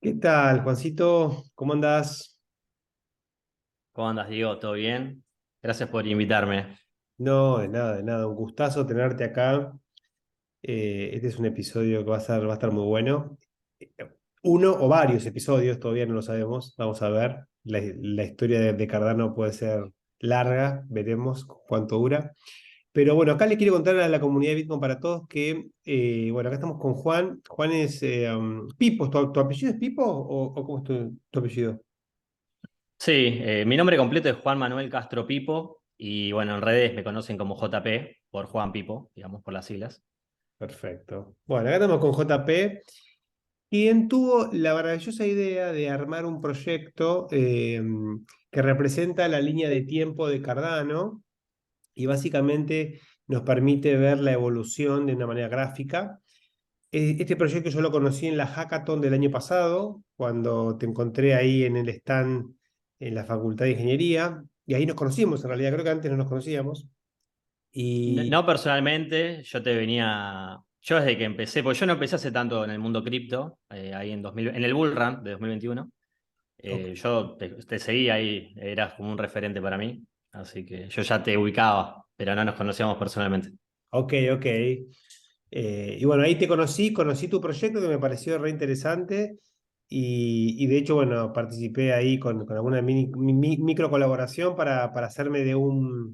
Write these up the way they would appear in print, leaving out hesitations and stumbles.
¿Qué tal, Juancito? ¿Cómo andás? ¿Cómo andas, Diego? ¿Todo bien? Gracias por invitarme. No, de nada, de nada. Un gustazo tenerte acá. Este es un episodio que va a estar muy bueno. Eh, Uno o varios episodios, todavía no lo sabemos. Vamos a ver. La historia de Cardano puede ser larga, veremos cuánto dura. Pero bueno, acá le quiero contar a la comunidad de Bitcoin para todos que, bueno, acá estamos con Juan. Juan es Pipo. ¿Tu apellido es Pipo o cómo es tu apellido? Sí, mi nombre completo es Juan Manuel Castro Pipo y bueno, en redes me conocen como JP por Juan Pipo, digamos, por las siglas. Perfecto. Bueno, acá estamos con JP. Quien tuvo la maravillosa idea de armar un proyecto que representa la línea de tiempo de Cardano y básicamente nos permite ver la evolución de una manera gráfica. Este proyecto yo lo conocí en la Hackathon del año pasado, cuando te encontré ahí en el stand en la Facultad de Ingeniería, y ahí nos conocimos en realidad, creo que antes no nos conocíamos. Y, No personalmente, yo desde que empecé, porque yo no empecé hace tanto en el mundo cripto, ahí en el Bull Run de 2021. ok, Yo te seguí ahí, eras como un referente para mí, así que yo ya te ubicaba, pero no nos conocíamos personalmente. ok. Ok. Y bueno, ahí te conocí tu proyecto que me pareció re interesante y de hecho, bueno, participé ahí con alguna micro colaboración para hacerme de una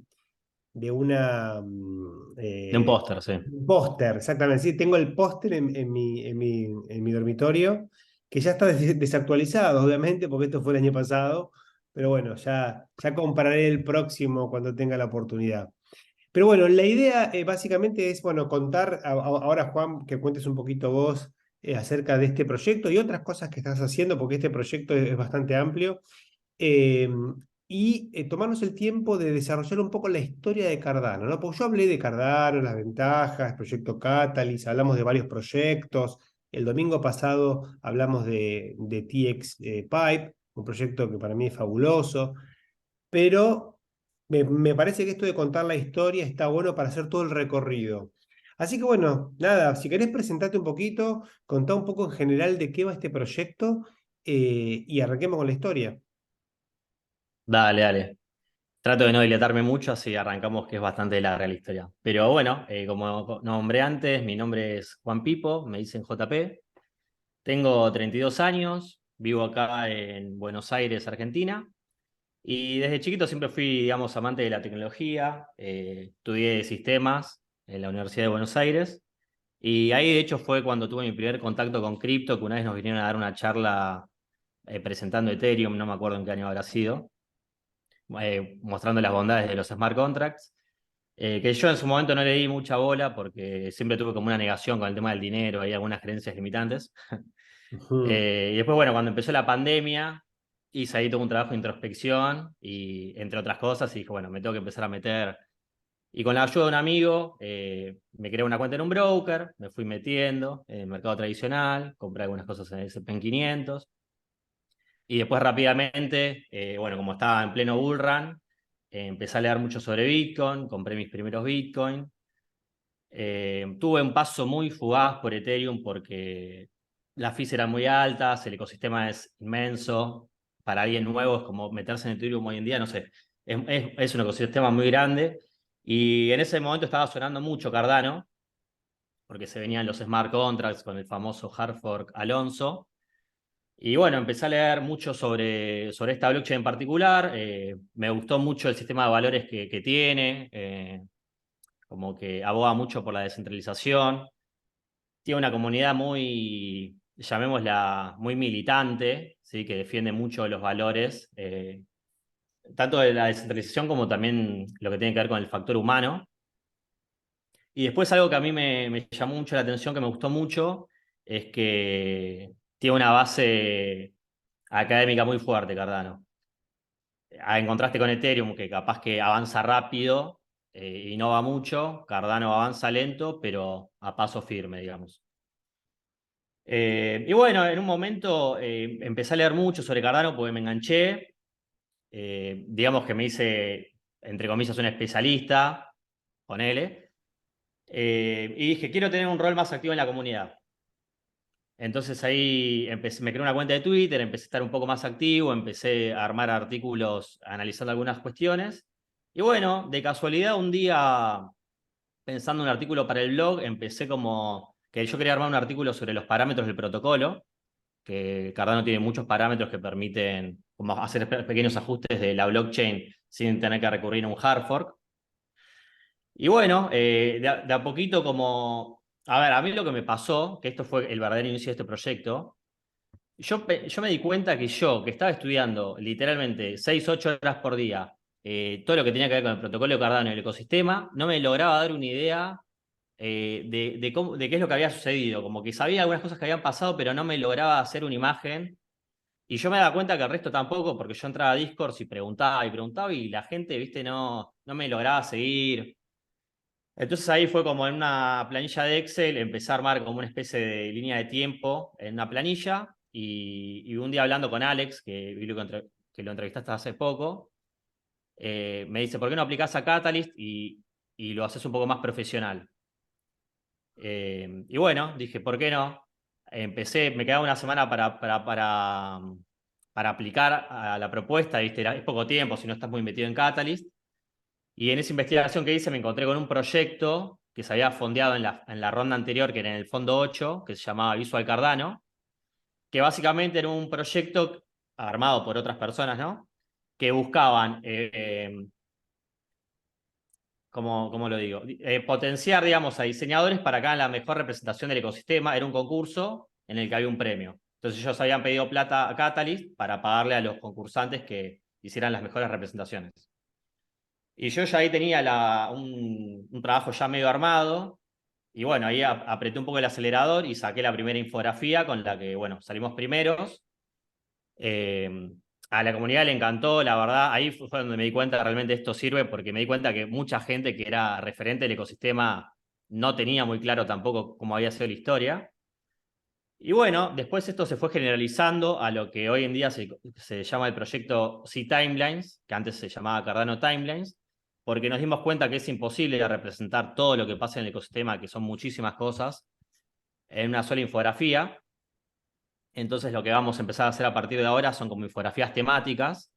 De un póster, sí. póster, exactamente. Sí, tengo el póster en mi dormitorio, que ya está desactualizado, obviamente, porque esto fue el año pasado, pero bueno, ya compraré el próximo cuando tenga la oportunidad. Pero bueno, la idea básicamente es, bueno, contar ahora, Juan, que cuentes un poquito vos acerca de este proyecto y otras cosas que estás haciendo, porque este proyecto es bastante amplio, eh, y tomarnos el tiempo de desarrollar un poco la historia de Cardano, ¿no? Porque yo hablé de Cardano, las ventajas, el proyecto Catalyst, hablamos de varios proyectos. El domingo pasado hablamos de TX Pipe, un proyecto que para mí es fabuloso, pero me parece que esto de contar la historia está bueno para hacer todo el recorrido. Así que bueno, nada, si querés presentarte un poquito, contá un poco en general de qué va este proyecto y arranquemos con la historia. Dale, dale. Trato de no dilatarme mucho, así arrancamos que es bastante larga la historia. Pero bueno, como nombré antes, mi nombre es Juan Pipo, me dicen JP. Tengo 32 años, vivo acá en Buenos Aires, Argentina. Y desde chiquito siempre fui, digamos, amante de la tecnología. Estudié sistemas en la Universidad de Buenos Aires. Y ahí, de hecho, fue cuando tuve mi primer contacto con cripto, que una vez nos vinieron a dar una charla presentando Ethereum, no me acuerdo en qué año habrá sido, mostrando las bondades de los smart contracts. Que yo en su momento no le di mucha bola porque siempre tuve como una negación con el tema del dinero, hay algunas creencias limitantes. Ujú. Y después, bueno, cuando empezó la pandemia, hice ahí todo un trabajo de introspección y entre otras cosas, y dije, bueno, me tengo que empezar a meter. Y con la ayuda de un amigo, me creé una cuenta en un broker, me fui metiendo en el mercado tradicional, compré algunas cosas en el S&P 500 y después rápidamente, bueno, como estaba en pleno bull run, empecé a leer mucho sobre Bitcoin, compré mis primeros Bitcoin. Tuve un paso muy fugaz por Ethereum porque las fees eran muy altas, el ecosistema es inmenso. Para alguien nuevo es como meterse en Ethereum hoy en día, no sé, es un ecosistema muy grande. Y en ese momento estaba sonando mucho Cardano, porque se venían los smart contracts con el famoso hard fork Alonso. Y bueno, empecé a leer mucho sobre esta blockchain en particular. Me gustó mucho el sistema de valores que tiene. Como que aboga mucho por la descentralización. Tiene una comunidad muy, llamémosla, muy militante, ¿sí? Que defiende mucho los valores, tanto de la descentralización como también lo que tiene que ver con el factor humano. Y después algo que a mí me llamó mucho la atención, que me gustó mucho, es que tiene una base académica muy fuerte, Cardano. En contraste con Ethereum, que capaz que avanza rápido y no va mucho, Cardano avanza lento, pero a paso firme, digamos. Y bueno, en un momento empecé a leer mucho sobre Cardano porque me enganché. Digamos que me hice, entre comillas, un especialista, ponele. Y dije, quiero tener un rol más activo en la comunidad. Entonces ahí me creé una cuenta de Twitter, empecé a estar un poco más activo, empecé a armar artículos analizando algunas cuestiones. Y bueno, de casualidad un día, pensando en un artículo para el blog, empecé como que yo quería armar un artículo sobre los parámetros del protocolo, que Cardano tiene muchos parámetros que permiten como hacer pequeños ajustes de la blockchain sin tener que recurrir a un hard fork. Y bueno, de a poquito como... A ver, a mí lo que me pasó, que esto fue el verdadero inicio de este proyecto, yo me di cuenta que yo, que estaba estudiando literalmente 6 8 horas por día, todo lo que tenía que ver con el protocolo de Cardano y el ecosistema, no me lograba dar una idea de qué es lo que había sucedido. Como que sabía algunas cosas que habían pasado, pero no me lograba hacer una imagen. Y yo me daba cuenta que el resto tampoco, porque yo entraba a Discord y preguntaba, y la gente, viste, no me lograba seguir. Entonces ahí fue como en una planilla de Excel, empecé a armar como una especie de línea de tiempo en una planilla y un día hablando con Alex, que lo entrevistaste hace poco, me dice, ¿por qué no aplicás a Catalyst y lo haces un poco más profesional? Y bueno, dije, ¿por qué no? Empecé, me quedaba una semana para aplicar a la propuesta, ¿viste? Es poco tiempo si no estás muy metido en Catalyst. Y en esa investigación que hice me encontré con un proyecto que se había fondeado en la ronda anterior, que era en el fondo 8 que se llamaba Visual Cardano, que básicamente era un proyecto armado por otras personas, ¿no? Que buscaban, ¿cómo lo digo? Potenciar, digamos, a diseñadores para que hagan la mejor representación del ecosistema. Era un concurso en el que había un premio. Entonces ellos habían pedido plata a Catalyst para pagarle a los concursantes que hicieran las mejores representaciones. Y yo ya ahí tenía un trabajo ya medio armado. Y bueno, ahí apreté un poco el acelerador y saqué la primera infografía con la que, bueno, salimos primeros. Eh, a la comunidad le encantó, la verdad. Ahí fue donde me di cuenta que realmente esto sirve, porque me di cuenta que mucha gente que era referente del ecosistema no tenía muy claro tampoco cómo había sido la historia. Y bueno, después esto se fue generalizando a lo que hoy en día se llama el proyecto C-Timelines, que antes se llamaba Cardano Timelines, porque nos dimos cuenta que es imposible representar todo lo que pasa en el ecosistema, que son muchísimas cosas, en una sola infografía. Entonces lo que vamos a empezar a hacer a partir de ahora son como infografías temáticas.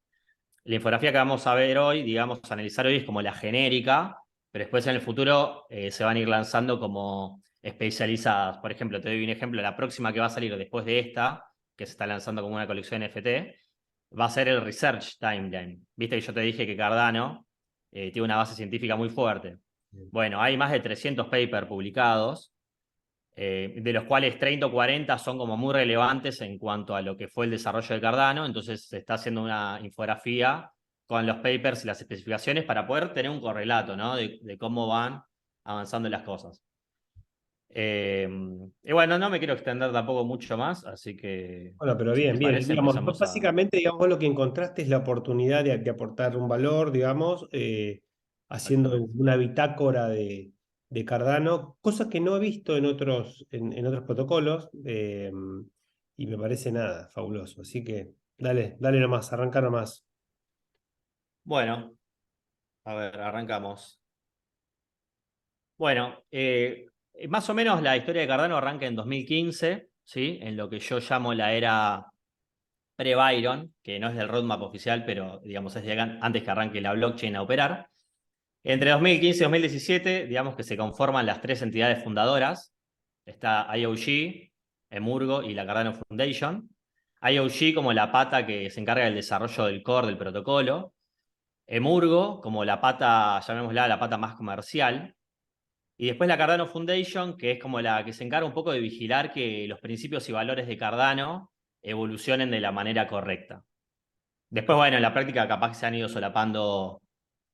La infografía que vamos a ver hoy, digamos, a analizar hoy es como la genérica, pero después en el futuro se van a ir lanzando como especializadas. Por ejemplo, te doy un ejemplo, la próxima que va a salir después de esta, que se está lanzando como una colección NFT, va a ser el Research Timeline. Viste que yo te dije que Cardano tiene una base científica muy fuerte. Bueno, hay más de 300 papers publicados, de los cuales 30 o 40 son como muy relevantes en cuanto a lo que fue el desarrollo de Cardano. Entonces se está haciendo una infografía con los papers y las especificaciones para poder tener un correlato, ¿no? De cómo van avanzando las cosas. Y bueno, no me quiero extender tampoco mucho más, así que Bueno, pero si bien, te bien. parece Digamos, empezamos a... básicamente, digamos, vos lo que encontraste es la oportunidad de aportar un valor, digamos, haciendo Exactamente. una bitácora de Cardano, cosa que no he visto en otros protocolos, y me parece nada, fabuloso. Así que dale, dale nomás, arranca nomás. Bueno, a ver, arrancamos. Bueno, más o menos la historia de Cardano arranca en 2015, ¿sí? En lo que yo llamo la era pre-Byron, que no es del roadmap oficial, pero digamos es de antes que arranque la blockchain a operar. Entre 2015 y 2017, digamos que se conforman las tres entidades fundadoras. Está IOG, Emurgo y la Cardano Foundation. IOG como la pata que se encarga del desarrollo del core del protocolo. Emurgo como la pata, llamémosla la pata más comercial. Y después la Cardano Foundation, que es como la que se encarga un poco de vigilar que los principios y valores de Cardano evolucionen de la manera correcta. Después, bueno, en la práctica capaz que se han ido solapando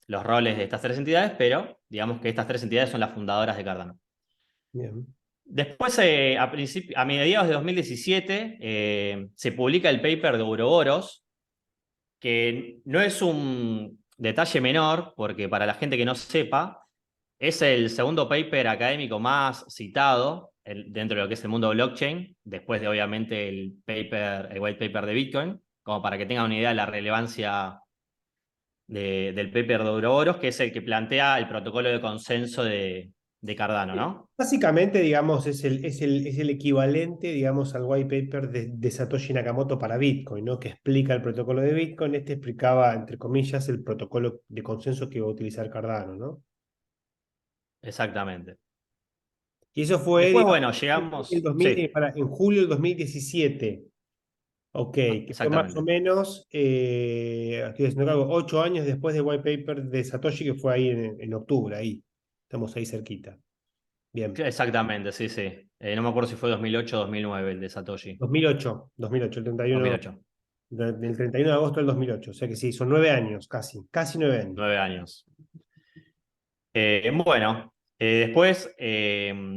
los roles de estas tres entidades, pero digamos que estas tres entidades son las fundadoras de Cardano. Bien. Después, a mediados de 2017, se publica el paper de Ouroboros, que no es un detalle menor, porque para la gente que no sepa, es el segundo paper académico más citado dentro de lo que es el mundo blockchain, después de obviamente el white paper de Bitcoin, como para que tengan una idea de la relevancia del paper de Ouroboros, que es el que plantea el protocolo de consenso de de Cardano, ¿no? Básicamente, digamos, es el equivalente, digamos, al white paper de Satoshi Nakamoto para Bitcoin, ¿no? Que explica el protocolo de Bitcoin. Este explicaba, entre comillas, el protocolo de consenso que iba a utilizar Cardano, ¿no? Exactamente. Y eso fue, Después, digamos, bueno, llegamos, sí, en julio del 2017. Ok, que fue más o exactamente. menos, estoy haciendo algo, 8 años después del white paper de Satoshi, que fue ahí en octubre, ahí. Estamos ahí cerquita. Bien. Exactamente, sí, sí. No me acuerdo si fue 2008 o 2009 el de Satoshi. 2008, Dos mil ocho. del 31 de agosto del 2008. O sea que sí, son 9 años, casi 9 años. 9 años. Bueno, después,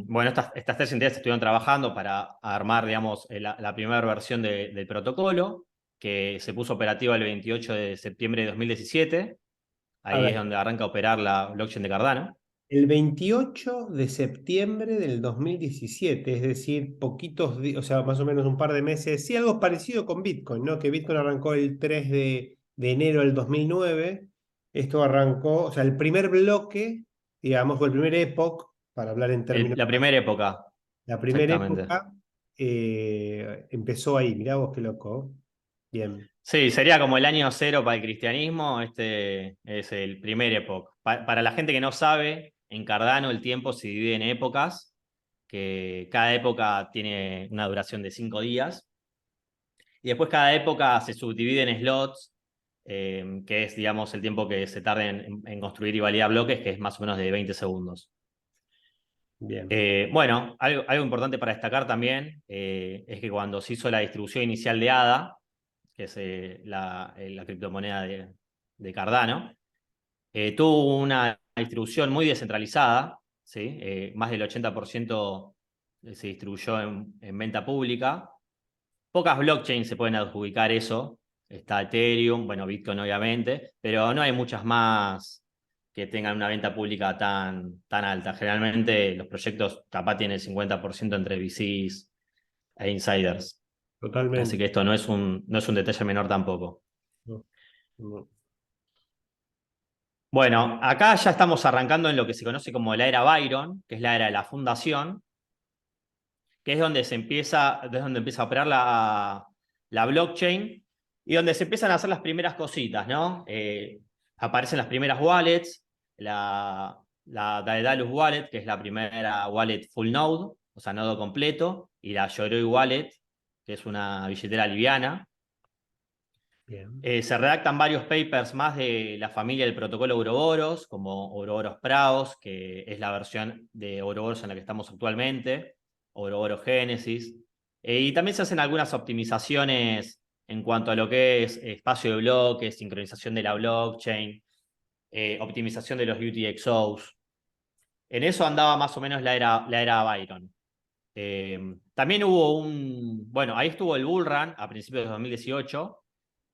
bueno, estas tres entidades estuvieron trabajando para armar, digamos, la primera versión del protocolo, que se puso operativa el 28 de septiembre de 2017. A Ahí es ver, donde arranca a operar la blockchain de Cardano. el 28 de septiembre del 2017, es decir, poquitos días, o sea, más o menos un par de meses, sí, algo parecido con Bitcoin, ¿no? Que Bitcoin arrancó el 3 de enero del 2009. Esto arrancó, o sea, el primer bloque, digamos, o el primer epoch, para hablar en términos, La primera época, la primera exactamente. época empezó ahí. Mirá vos qué loco. Bien, Sí, sería como el año cero para el cristianismo. Este es el primer época. Para la gente que no sabe, en Cardano el tiempo se divide en épocas, que cada época tiene una duración de 5 días. Y después cada época se subdivide en slots, que es, digamos, el tiempo que se tarda en construir y validar bloques, que es más o menos de 20 segundos. bien. Bueno, algo importante para destacar también es que cuando se hizo la distribución inicial de ADA, que es la criptomoneda de Cardano, tuvo una distribución muy descentralizada, ¿sí? Más del 80% se distribuyó en venta pública. Pocas blockchains se pueden adjudicar eso. Está Ethereum, bueno, Bitcoin obviamente, pero no hay muchas más que tengan una venta pública tan alta. Generalmente los proyectos capaz tienen el 50% entre VCs e insiders. Así Totalmente. que esto no es un detalle menor tampoco. No, no. Bueno, acá ya estamos arrancando en lo que se conoce como la era Byron, que es la era de la fundación, que es donde empieza a operar la blockchain y donde se empiezan a hacer las primeras cositas, ¿no? Aparecen las primeras wallets, la Daedalus Wallet, que es la primera wallet full node, o sea, nodo completo, y la Yoroi Wallet, que es una billetera liviana. Bien. Se redactan varios papers más de la familia del protocolo Ouroboros, como Ouroboros Praos, que es la versión de Ouroboros en la que estamos actualmente, Ouroboros Génesis. Y también se hacen algunas optimizaciones en cuanto a lo que es espacio de bloques, sincronización de la blockchain, optimización de los UTXOs. En eso andaba más o menos la era Byron. También bueno, ahí estuvo el bull run a principios de 2018,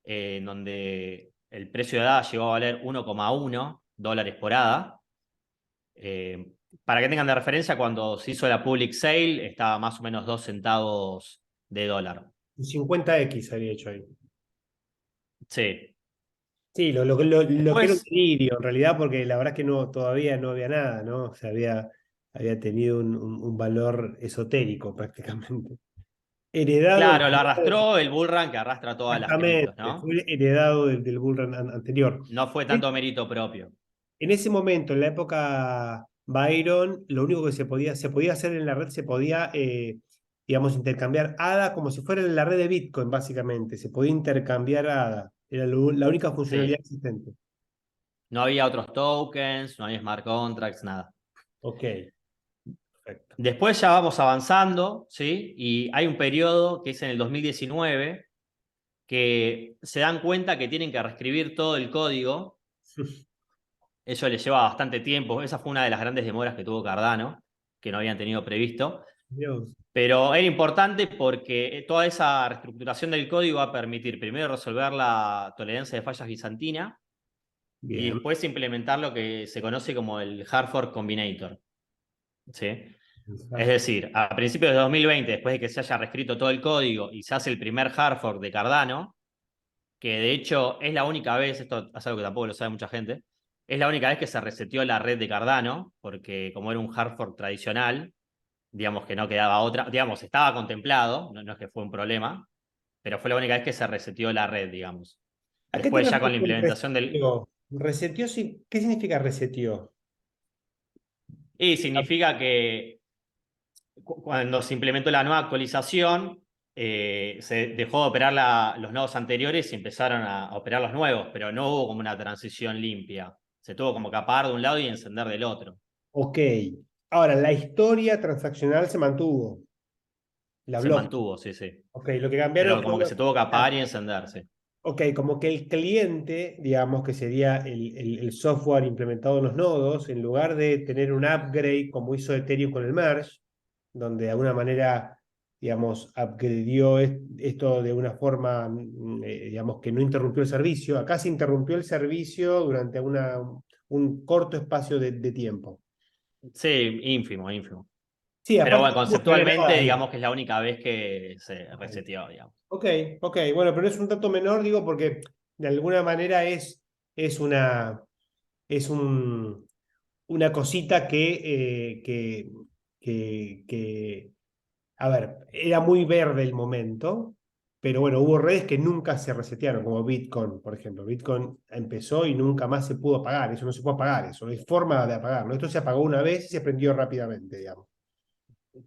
en donde el precio de ADA llegó a valer $1,1 por ADA. Eh, para que tengan de referencia, cuando se hizo la public sale estaba más o menos 2 centavos de dólar. Un 50x había hecho ahí. Sí. Sí, lo que era un Después, delirio en realidad, porque la verdad es que no, todavía no había nada, ¿no? O sea, había tenido un valor esotérico prácticamente. Heredado, claro, lo arrastró el bull run que arrastra todas las criptos, exactamente, ¿no? fue heredado del bull run anterior. No fue tanto mérito propio. En ese momento, en la época Byron, lo único que se podía hacer en la red, digamos, intercambiar ADA como si fuera en la red de Bitcoin, básicamente. Se podía intercambiar ADA. Era la única funcionalidad Sí. existente. No había otros tokens, no había smart contracts, nada. Ok, perfecto. Después ya vamos avanzando, ¿sí? Y hay un periodo que es en el 2019 que se dan cuenta que tienen que reescribir todo el código. Eso les lleva bastante tiempo. Esa fue una de las grandes demoras que tuvo Cardano, que no habían tenido previsto. Dios. Pero era importante porque toda esa reestructuración del código va a permitir primero resolver la tolerancia de fallas bizantina y Bien. después implementar lo que se conoce como el Hard Fork Combinator. ¿Sí? Es decir, a principios de 2020, después de que se haya reescrito todo el código y se hace el primer hard fork de Cardano, que de hecho es la única vez, esto es algo que tampoco lo sabe mucha gente, Es la única vez que se reseteó la red de Cardano, porque como era un hard fork tradicional, digamos que no quedaba otra, digamos, estaba contemplado, no es que fue un problema, pero fue la única vez que se reseteó la red, digamos. ¿A qué te Después ya con refieres la con implementación del... reseteó? ¿Reseteó? ¿Qué significa reseteó? Y significa que cuando se implementó la nueva actualización, se dejó de operar los nodos anteriores y empezaron a operar los nuevos, pero no hubo como una transición limpia. Se tuvo como que apagar de un lado y encender del otro. Ok. Ahora, la historia transaccional se mantuvo, la Se blockchain. mantuvo, sí, sí. Ok, lo que cambiaron Pero fue como que se tuvo que apagar y encenderse. ok, como que el cliente, digamos que sería el software implementado en los nodos, en lugar de tener un upgrade como hizo Ethereum con el merge, donde de alguna manera, digamos, upgradeó esto de una forma, digamos, que no interrumpió el servicio. Acá se interrumpió el servicio durante un corto espacio de tiempo. Sí, ínfimo, ínfimo. Sí, Pero aparte bueno, no se ve conceptualmente, nada ahí. digamos que es la única vez que se Ok. reseteó, digamos. Ok, ok, bueno, pero es un dato menor, digo, porque de alguna manera es una, es una cosita que, a ver, era muy verde el momento, pero bueno, hubo redes que nunca se resetearon, como Bitcoin, por ejemplo. Bitcoin empezó y nunca más se pudo apagar, eso no se puede apagar, eso no hay forma de apagarlo. Esto se apagó una vez y se prendió rápidamente, digamos.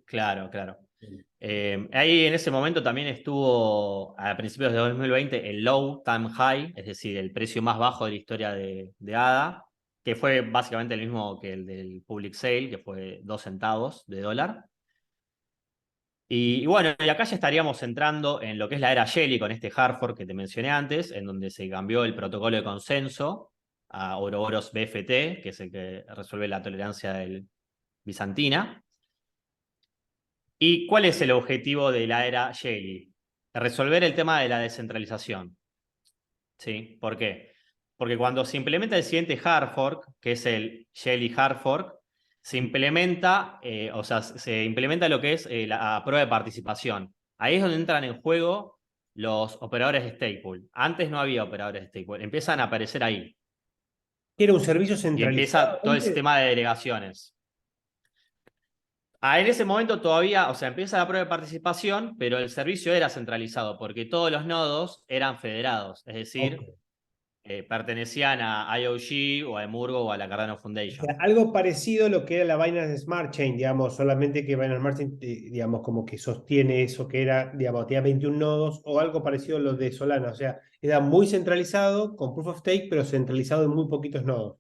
Claro, claro. Ahí en ese momento también estuvo a principios de 2020 el low time high, es decir, el precio más bajo de la historia de ADA, que fue básicamente el mismo que el del public sale, que fue 2 centavos de dólar. Y bueno, y acá ya estaríamos entrando en lo que es la era Jelly con este hard fork que te mencioné antes, en donde se cambió el protocolo de consenso a Ouroboros BFT, que es el que resuelve la tolerancia bizantina. ¿Y cuál es el objetivo de la era Jelly? Resolver el tema de la descentralización. ¿Sí? ¿Por qué? Porque cuando se implementa el siguiente hard fork, que es el Jelly hard fork, se implementa, o sea, se implementa lo que es la prueba de participación. Ahí es donde entran en juego los operadores de stake. Antes no había operadores de stake. Empiezan a aparecer ahí. ¿Era un servicio Y centralizado empieza todo el antes? sistema de delegaciones. En ese momento todavía, o sea, empieza la prueba de participación, pero el servicio era centralizado porque todos los nodos eran federados, es Ok. decir, pertenecían a IOG o a Emurgo o a la Cardano O sea, Foundation. algo parecido a lo que era la Binance Smart Chain, digamos, solamente que Binance Smart Chain, digamos, como que sostiene eso que era, digamos, tenía 21 nodos o algo parecido a lo de Solana. O sea, era muy centralizado con Proof of Stake, pero centralizado en muy poquitos nodos.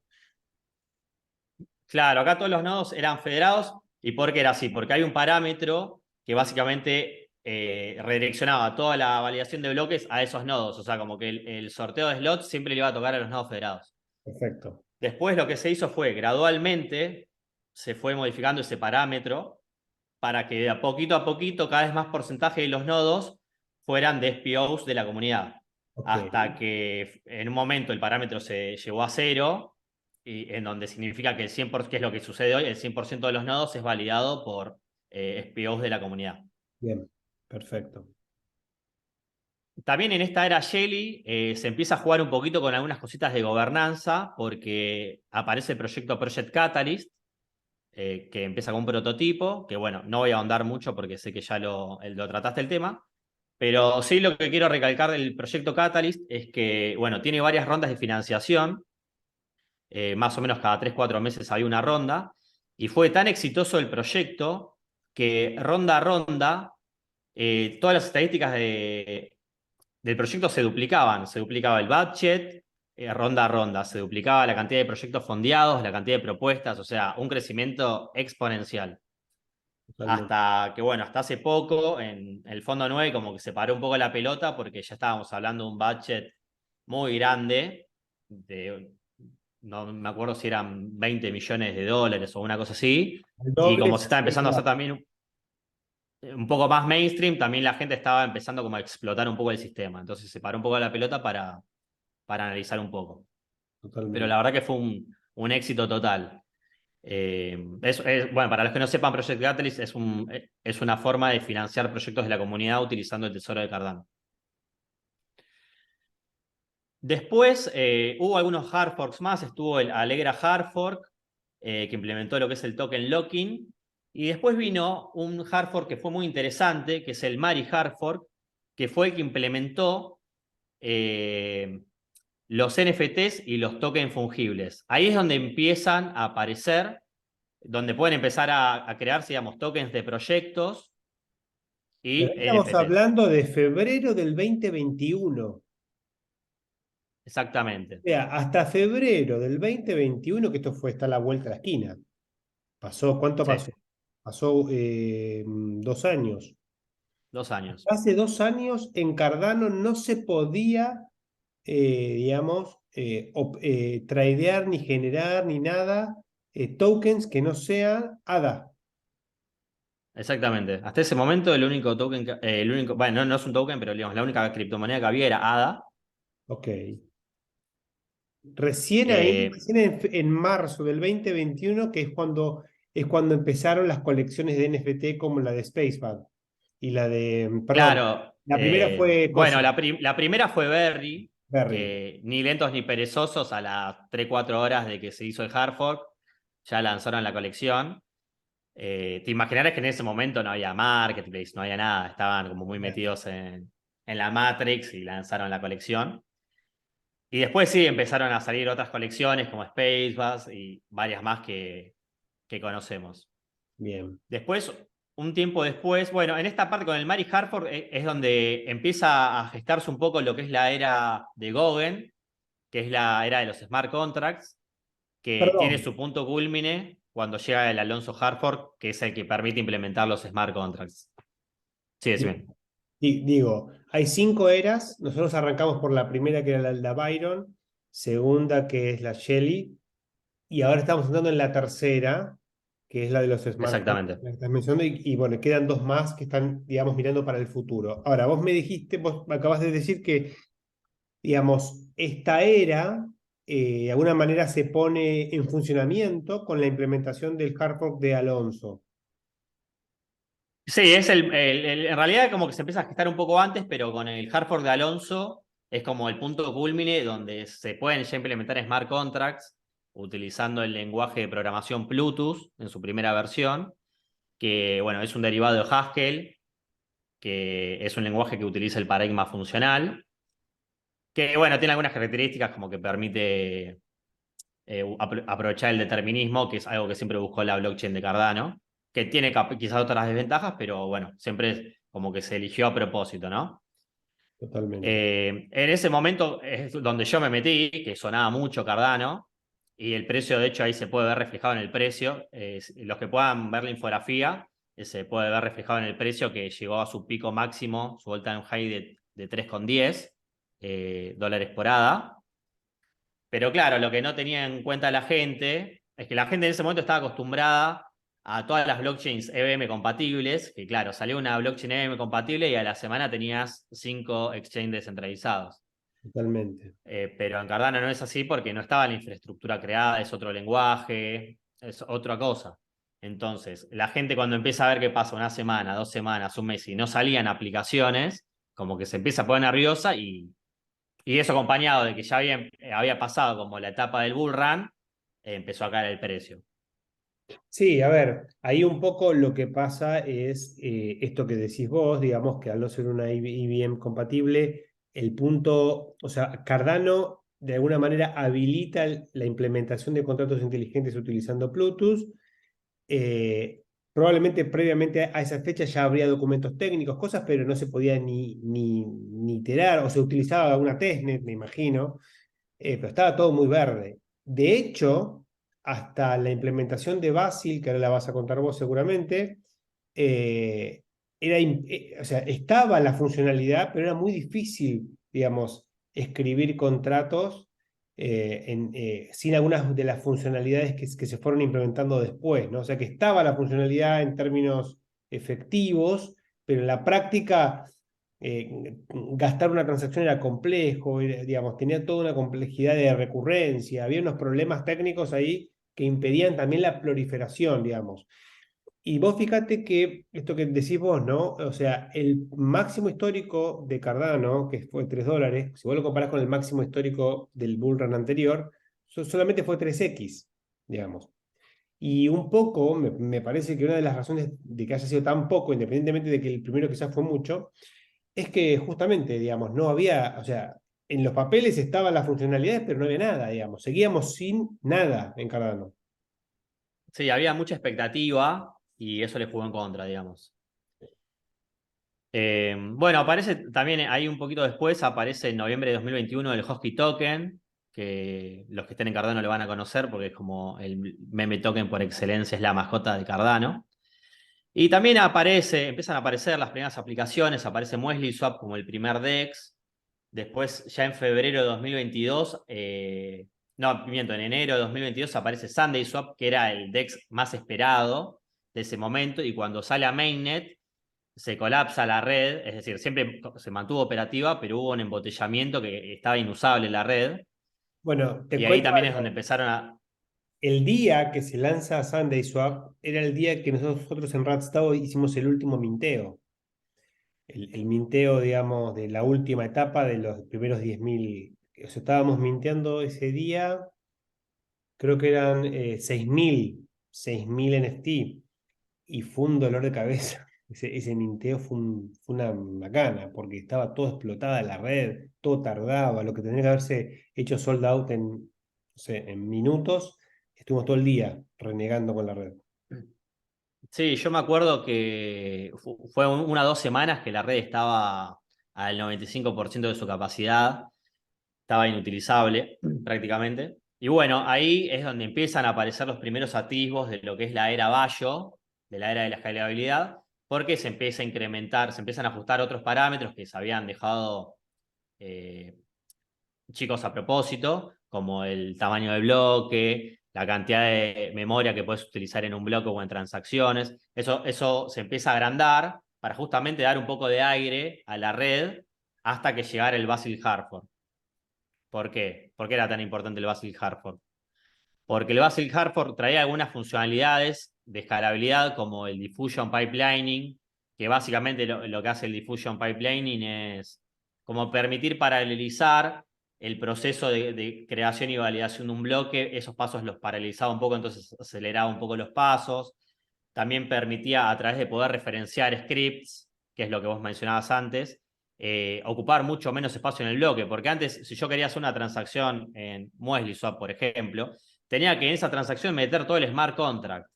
Claro, acá todos los nodos eran federados. ¿Y por qué era así? Porque hay un parámetro que básicamente redireccionaba toda la validación de bloques a esos nodos. O sea, como que el sorteo de slots siempre le iba a tocar a los nodos federados. Perfecto. Después lo que se hizo fue gradualmente se fue modificando ese parámetro para que de a poquito cada vez más porcentaje de los nodos fueran de SPOs de la comunidad. Ok. Hasta que en un momento el parámetro se llevó a cero, y en donde significa que el 100%, que es lo que sucede hoy, el 100% de los nodos es validado por SPOs de la comunidad. Bien. Perfecto. También en esta era Jelly se empieza a jugar un poquito con algunas cositas de gobernanza, porque aparece el proyecto Project Catalyst, que empieza con un prototipo, que bueno, no voy a ahondar mucho porque sé que ya lo trataste el tema, pero sí lo que quiero recalcar del proyecto Catalyst es que, bueno, tiene varias rondas de financiación, más o menos cada 3 4 meses hay una ronda, y fue tan exitoso el proyecto que ronda a ronda, todas las estadísticas del proyecto se duplicaba el budget, ronda a ronda, se duplicaba la cantidad de proyectos fondeados, la cantidad de propuestas, o sea, un crecimiento exponencial. Totalmente. Hasta que, bueno, hasta hace poco en el Fondo 9 como que se paró un poco la pelota porque ya estábamos hablando de un budget muy grande, no me acuerdo si eran 20 millones de dólares o una cosa así, El y doble como se se está fue empezando a hacer para también un poco más mainstream, también la gente estaba empezando como a explotar un poco el sistema, entonces se paró un poco la pelota para analizar un poco. Pero la totalmente. verdad que fue un éxito total. Bueno, para los que no sepan, Project Catalyst es una forma de financiar proyectos de la comunidad utilizando el tesoro de Cardano. Después hubo algunos hard forks más, estuvo el Alegra hard fork, que implementó lo que es el token locking, y después vino un hard fork que fue muy interesante, que es el Mari hard fork, que fue el que implementó los NFTs y los tokens fungibles. Ahí es donde empiezan a aparecer, donde pueden empezar a crearse, digamos, tokens de proyectos Pero y ahí estamos NFTs. hablando de febrero del 2021. Exactamente. O sea, hasta febrero del 2021, que esto fue, está a la vuelta de la esquina. Pasó, ¿cuánto Sí, pasó? Pasó 2 años. 2 años. Hace 2 años en Cardano no se podía, digamos, tradear ni generar ni nada tokens que no sean ADA. Exactamente. Hasta ese momento el único token, el único, bueno, no es un token, pero digamos, la única criptomoneda que había era ADA. Ok. Recién ahí, Eh, recién en marzo del 2021, que es cuando empezaron las colecciones de NFT como la de Spacebar y la de, perdón, claro, la primera fue bueno, cosa, la primera fue Berry, Berry. que ni lentos ni perezosos a las 3 4 horas de que se hizo el hard fork, ya lanzaron la colección. Te imaginarás que en ese momento no había marketplace, no había nada, estaban como muy metidos en la Matrix y lanzaron la colección. Y después sí, empezaron a salir otras colecciones como Space Bus y varias más que conocemos. Bien. Después, un tiempo después, bueno, en esta parte con el Mari Harford es donde empieza a gestarse un poco lo que es la era de Goguen, que es la era de los smart contracts, que Perdón, tiene su punto culmine cuando llega el Alonso Harford, que es el que permite implementar los smart contracts. Sí, decime. digo, hay 5 eras. Nosotros arrancamos por la primera, que era la Byron, segunda, que es la Shelley, y ahora estamos entrando en la tercera, que es la de los smart contracts Exactamente. que estás mencionando, y bueno, quedan dos más que están, digamos, mirando para el futuro. Ahora, vos me acabas de decir que, digamos, esta era, de alguna manera se pone en funcionamiento con la implementación del hard fork de Alonso. Sí, es en realidad como que se empieza a gestar un poco antes, pero con el hard fork de Alonso es como el punto culmine donde se pueden ya implementar smart contracts utilizando el lenguaje de programación Bluetooth en su primera versión, que bueno, es un derivado de Haskell, que es un lenguaje que utiliza el paradigma funcional, que bueno, tiene algunas características como que permite aprovechar el determinismo, que es algo que siempre buscó la blockchain de Cardano, que tiene quizás otras desventajas, pero bueno, siempre es como que se eligió a propósito, ¿no? Totalmente. En ese momento es donde yo me metí, que sonaba mucho Cardano, y el precio, de hecho, ahí se puede ver reflejado en el precio. Los que puedan ver la infografía, se puede ver reflejado en el precio que llegó a su pico máximo, su all-time high de 3,10 dólares por ADA. Pero claro, lo que no tenía en cuenta la gente es que la gente en ese momento estaba acostumbrada a todas las blockchains EVM compatibles, que claro, salió una blockchain EVM compatible y a la semana tenías 5 exchanges descentralizados. Totalmente. Pero en Cardano no es así porque no estaba la infraestructura creada, es otro lenguaje, es otra cosa. Entonces, la gente cuando empieza a ver qué pasa una semana, 2 semanas, un mes y no salían aplicaciones, como que se empieza a poner nerviosa y eso acompañado de que ya había pasado como la etapa del bull run, empezó a caer el precio. Sí, a ver, ahí un poco lo que pasa es esto que decís vos, digamos que al no ser una IBM compatible, el punto, o sea, Cardano de alguna manera habilita la implementación de contratos inteligentes utilizando Bluetooth. Probablemente previamente a esa fecha ya habría documentos técnicos, cosas, pero no se podía ni iterar, o se utilizaba una testnet, me imagino, pero estaba todo muy verde. De hecho, hasta la implementación de Basil, que ahora la vas a contar vos seguramente, eh, o sea, estaba la funcionalidad, pero era muy difícil, digamos, escribir contratos sin algunas de las funcionalidades que se fueron implementando después, ¿no? O sea, que estaba la funcionalidad en términos efectivos, pero en la práctica gastar una transacción era complejo, digamos, tenía toda una complejidad de recurrencia, había unos problemas técnicos ahí que impedían también la proliferación, digamos. Y vos fíjate que esto que decís vos, ¿no? O sea, el máximo histórico de Cardano, que fue $3, si vos lo comparás con el máximo histórico del bull run anterior, solamente fue 3x, digamos. Y un poco, me parece que una de las razones de que haya sido tan poco, independientemente de que el primero quizás fue mucho, es que justamente, digamos, no había, o sea, en los papeles estaban las funcionalidades, pero no había nada, digamos. Seguíamos sin nada en Cardano. Sí, había mucha expectativa y eso le jugó en contra, digamos. Bueno, aparece también ahí un poquito después, aparece en noviembre de 2021 el Hosky Token, que los que estén en Cardano lo van a conocer porque es como el meme token por excelencia, es la mascota de Cardano. Y también empiezan a aparecer las primeras aplicaciones, aparece Muesli Swap como el primer DEX. Después, ya en febrero de 2022, no, miento, en enero de 2022 aparece Sunday Swap, que era el DEX más esperado de ese momento, y cuando sale a Mainnet, se colapsa la red, es decir, siempre se mantuvo operativa, pero hubo un embotellamiento que estaba inusable la red, Bueno, te y ahí cuento también es donde algo. empezaron a... El día que se lanza Sunday Swap era el día que nosotros en Radstao hicimos el último minteo. El minteo, digamos, de la última etapa de los primeros 10.000. O sea, estábamos minteando ese día, creo que eran 6.000 NFT. Y fue un dolor de cabeza. Ese minteo fue una macana, porque estaba todo explotada la red, todo tardaba, lo que tendría que haberse hecho sold out en, no sé, en minutos, estuvimos todo el día renegando con la red. Sí, yo me acuerdo que fue una o 2 semanas que la red estaba al 95% de su capacidad, estaba inutilizable prácticamente. Y bueno, ahí es donde empiezan a aparecer los primeros atisbos de lo que es la era Bayo, de la era de la escalabilidad, porque se empieza a incrementar, se empiezan a ajustar otros parámetros que se habían dejado eh, chicos a propósito, como el tamaño del bloque, la cantidad de memoria que puedes utilizar en un bloque o en transacciones. Eso se empieza a agrandar para justamente dar un poco de aire a la red hasta que llegara el Basil Hartford. ¿Por qué? ¿Por qué era tan importante el Basil Hartford? Porque el Basil Hartford traía algunas funcionalidades de escalabilidad como el Diffusion Pipelining, que básicamente lo que hace el Diffusion Pipelining es como permitir paralelizar el proceso de creación y validación de un bloque. Esos pasos los paralelizaba un poco, entonces aceleraba un poco los pasos. También permitía, a través de poder referenciar scripts, que es lo que vos mencionabas antes, ocupar mucho menos espacio en el bloque, porque antes, si yo quería hacer una transacción en Muesli Swap, por ejemplo, tenía que en esa transacción meter todo el smart contract.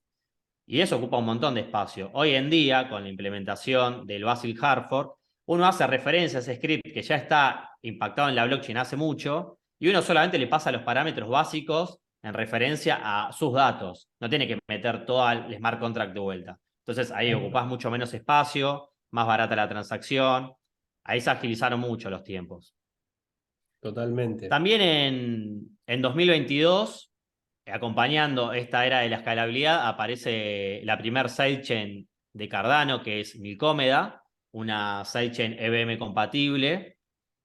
Y eso ocupa un montón de espacio. Hoy en día, con la implementación del Basil Hartford, uno hace referencia a ese script que ya está impactado en la blockchain hace mucho, y uno solamente le pasa los parámetros básicos en referencia a sus datos. No tiene que meter todo el smart contract de vuelta. Entonces ahí ocupás mucho menos espacio, más barata la transacción. Ahí se agilizaron mucho los tiempos. Totalmente. También en 2022, acompañando esta era de la escalabilidad, aparece la primer sidechain de Cardano, que es Milcómeda, una sidechain EVM compatible,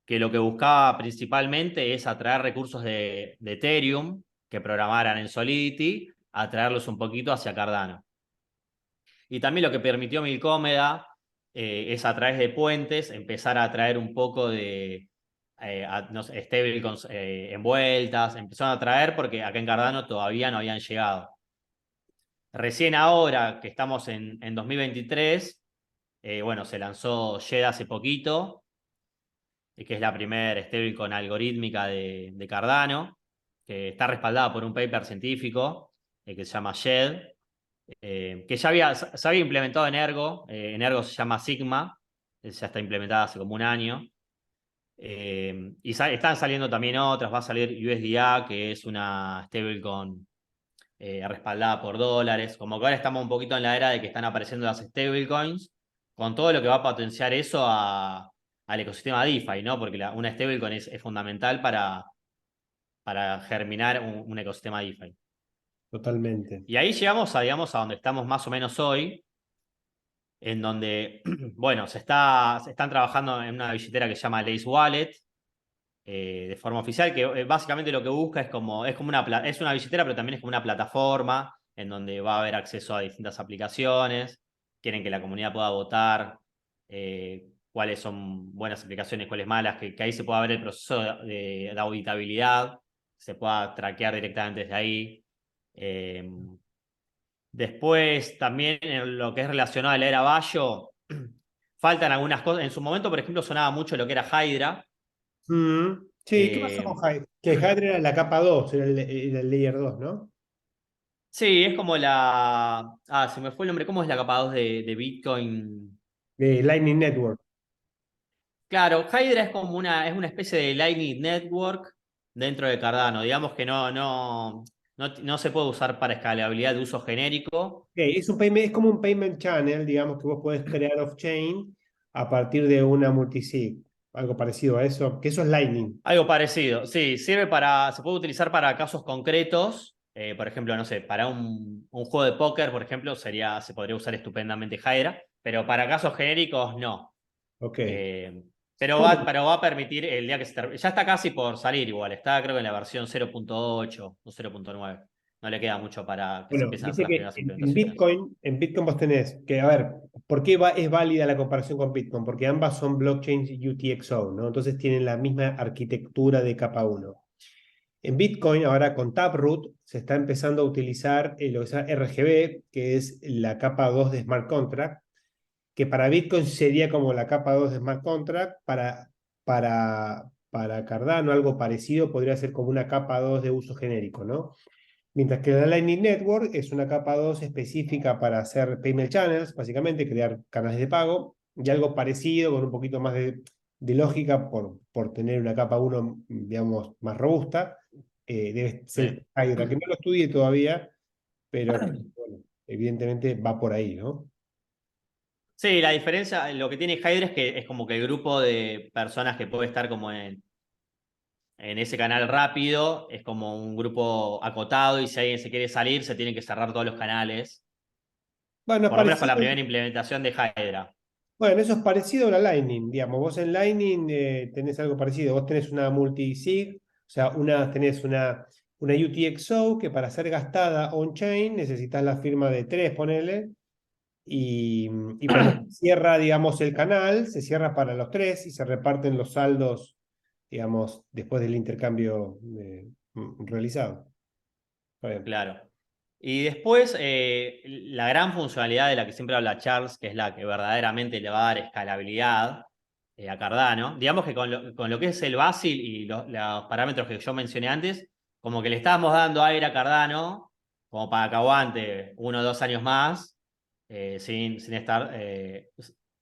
que lo que buscaba principalmente es atraer recursos de Ethereum que programaran en Solidity, atraerlos un poquito hacia Cardano. Y también lo que permitió Milcómeda es a través de puentes empezar a atraer un poco de no sé, stablecoins envueltas, empezaron a traer porque acá en Cardano todavía no habían llegado. Recién ahora que estamos en 2023, bueno, se lanzó Shed hace poquito, que es la primera stablecoin algorítmica de Cardano, que está respaldada por un paper científico que se llama Shed, que se había implementado en Ergo se llama Sigma, ya está implementada hace como un año. Y están saliendo también otras, va a salir USDA, que es una stablecoin respaldada por dólares. Como que ahora estamos un poquito en la era de que están apareciendo las stablecoins, con todo lo que va a potenciar eso al ecosistema DeFi, ¿no? Porque una stablecoin es fundamental para germinar un ecosistema DeFi. Totalmente. Y ahí llegamos a, digamos, a donde estamos más o menos hoy, en donde, bueno, se están trabajando en una billetera que se llama Lace Wallet, de forma oficial, que básicamente lo que busca es como una billetera, pero también es como una plataforma en donde va a haber acceso a distintas aplicaciones, quieren que la comunidad pueda votar cuáles son buenas aplicaciones, cuáles malas, que ahí se pueda ver el proceso de auditabilidad, se pueda traquear directamente desde ahí. Después, también en lo que es relacionado a la era Bayo, faltan algunas cosas. En su momento, por ejemplo, sonaba mucho lo que era Hydra. Sí, ¿qué pasó con Hydra? Que Hydra era la capa 2, era el layer 2, ¿no? Sí, es como la. Ah, se me fue el nombre. ¿Cómo es la capa 2 de Bitcoin? De Lightning Network. Claro, Hydra es una especie de Lightning Network dentro de Cardano. Digamos que no se puede usar para escalabilidad de uso genérico. Es como un payment channel, digamos, que vos podés crear off-chain a partir de una multisig. Algo parecido a eso, que eso es Lightning. Algo parecido, sí, se puede utilizar para casos concretos. Por ejemplo, no sé, para un juego de póker, por ejemplo, se podría usar estupendamente Hydra, pero para casos genéricos no. Ok. Eh, pero va, Bueno, pero va a permitir el día que se termine. Ya está casi por salir igual, está creo que en la versión 0.8 o 0.9. No le queda mucho para que se bueno, empiecen a hacer dice las que primeras en implementaciones. Bitcoin vos tenés que, a ver, ¿por qué es válida la comparación con Bitcoin? Porque ambas son blockchains UTXO, ¿no? Entonces tienen la misma arquitectura de capa uno. En Bitcoin, ahora con Taproot, se está empezando a utilizar lo que se llama RGB, que es la capa 2 de Smart Contract, que para Bitcoin sería como la capa 2 de Smart Contract, para Cardano algo parecido podría ser como una capa 2 de uso genérico, ¿no? Mientras que la Lightning Network es una capa 2 específica para hacer payment channels, básicamente crear canales de pago, y algo parecido con un poquito más de lógica por tener una capa uno, digamos, más robusta, debe ser Sí. Hydra, que no lo estudie todavía, pero que, bueno, evidentemente va por ahí, ¿no? Sí, la diferencia, lo que tiene Hydra es que es como que el grupo de personas que puede estar como en ese canal rápido es como un grupo acotado y si alguien se quiere salir se tienen que cerrar todos los canales, Bueno, es por lo menos con la parecido. primera implementación de Hydra. Bueno, eso es parecido a la Lightning, digamos. Vos en Lightning tenés algo parecido. Vos tenés una multisig, o sea, tenés una UTXO que para ser gastada on-chain necesitas la firma de tres, ponele, y cuando se cierra, digamos, el canal, se cierra para los tres y se reparten los saldos, digamos, después del intercambio realizado. Está bien. Claro. Y después, la gran funcionalidad de la que siempre habla Charles, que es la que verdaderamente le va a dar escalabilidad a Cardano, digamos que con lo que es el Basil y los parámetros que yo mencioné antes, como que le estamos dando aire a Cardano, como para que aguante 1 o 2 años más, sin estar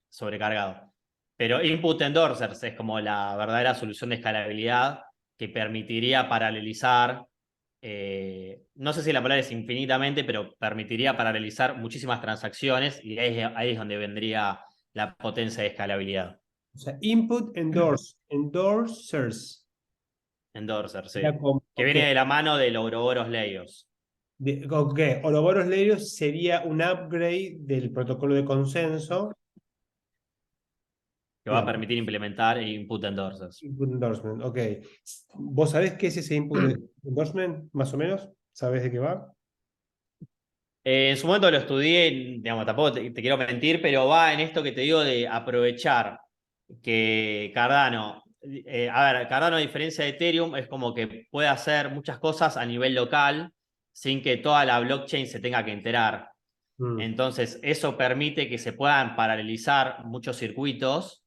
sobrecargado. Pero Input Endorsers es como la verdadera solución de escalabilidad que permitiría paralelizar no sé si la palabra es infinitamente, pero permitiría paralelizar muchísimas transacciones y ahí es donde vendría la potencia de escalabilidad. O sea, endorsers. Endorser, sí. Era como, Que ok, viene de la mano del Ouroboros Leios, ok, Ouroboros Leios sería un upgrade del protocolo de consenso, que va a digamos, permitir implementar input endorsers. input endorsement, ok. ¿Vos sabés qué es ese input endorsement, más o menos? ¿Sabés de qué va? En su momento lo estudié, digamos, tampoco te quiero mentir, pero va en esto que te digo de aprovechar que Cardano, a ver, Cardano a diferencia de Ethereum es como que puede hacer muchas cosas a nivel local sin que toda la blockchain se tenga que enterar. Mm, Entonces, eso permite que se puedan paralelizar muchos circuitos